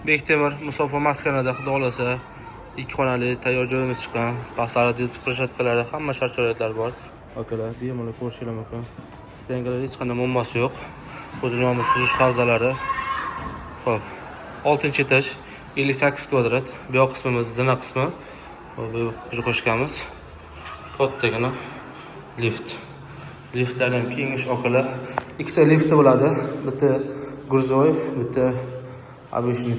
Bektemir Musofo maskanida xudo xolasa 2 xonali tayyor joyimiz chiqqan. Pastlarida dzyuti plashatkalari, hamma shart-sharoitlar bor. Akalar, bemalol ko'rishingiz mumkin. Istaganlar hech qanday muammosi yo'q. O'zimizning suzish havzalari. Xo'p. 6-etaj, 58 kvadrat. Bu yoq qismimiz zina qismi. Bu qo'shganmiz. Kattagina lift. Liftlar ham kengish okalar. Ikkita lift bo'ladi. Bitta gruzoy, bitta обычный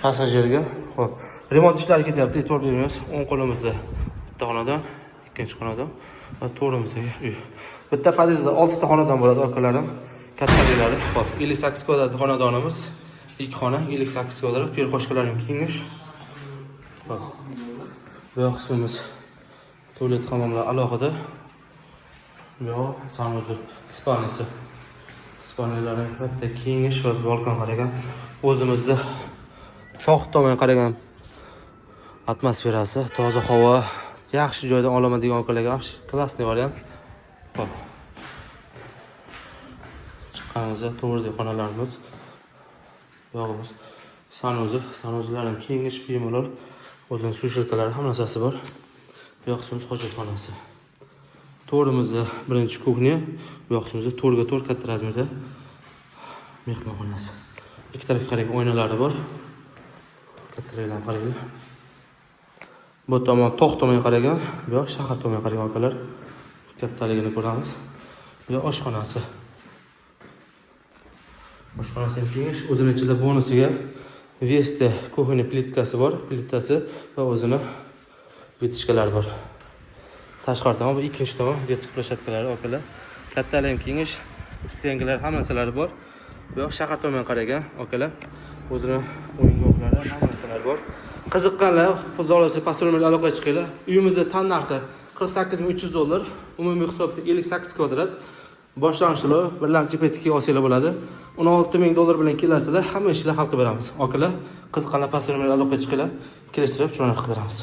passajirga. Xo'p. Remont ishlari ketyapti, e'tibor beramiz. 10 qo'limizda bitta xonadon, ikkinchi xonadon va to'g'rimizda uy. Bitta podyezdda 6 ta xonadon bo'ladi, akalarim. Kattaliklari. Xo'p, 58 kvadrat xonadonimiz. 2 xona, 58 kvadrat. Bu qo'shqalarim kengish. Xo'p. Bu yoq qismimiz tualet hammomlar alohida. Bu yoq sanusi, spalnisi. Spalnilarning katta kengish va balkon qaragan. O'zimizda tog' tomon qaragan atmosferasi, toza havo, yaxshi joydan olaman degan akalarga klassniy variant. Xo'p. Chiqqanimizda to'g'ridagi xonalarimiz. Yog'imiz sanuzlar ham kengish, bemalol. O'zining sushilkalari, hamma narsasi bor. Bu yoq qismimiz hojatxonasi. To'g'rimizda birinchi kuxnya, bu yoq qismimizda to'rga to'rt katta razmerda mehmonxonasi. Ikki tarafga qarang oynalari bor. Kattalardan qaranglar. Bu tomon tog' tomon qaragan, bu yoq shahar tomon qaragan akalar. Kattaligini ko'ramiz. Bu yoq oshxonasi. Oshxonasi ham kengish, o'zining ichida bonusiga Vesta kuxnya plitkasi bor, plitasi va o'zining vitishkalari bor. Tashqari tomon bu ikkinchi tomon, detskiy plashatkalari akalar. Kattalar ham kengish, istaganlar hamma narsalari bor. Bu yoq shahar tomon qaragan akalar. O'zining o'yingohlari, hamma narsalari bor. Qiziqqanlar, xudo xolasa pastoral bilan aloqaga chiqinglar. Uyimizda tan narxi $48,300, umumiy hisobda 58 kvadrat. Boshlanish to'lovi birlamchi petga olsanglar bo'ladi. $16,000 bilan kelasizlar, hamma ishni hal qilib beramiz. Akalar, qiziqqanlar pastoral bilan aloqaga chiqinglar, kelishtirib, jo'natib beramiz.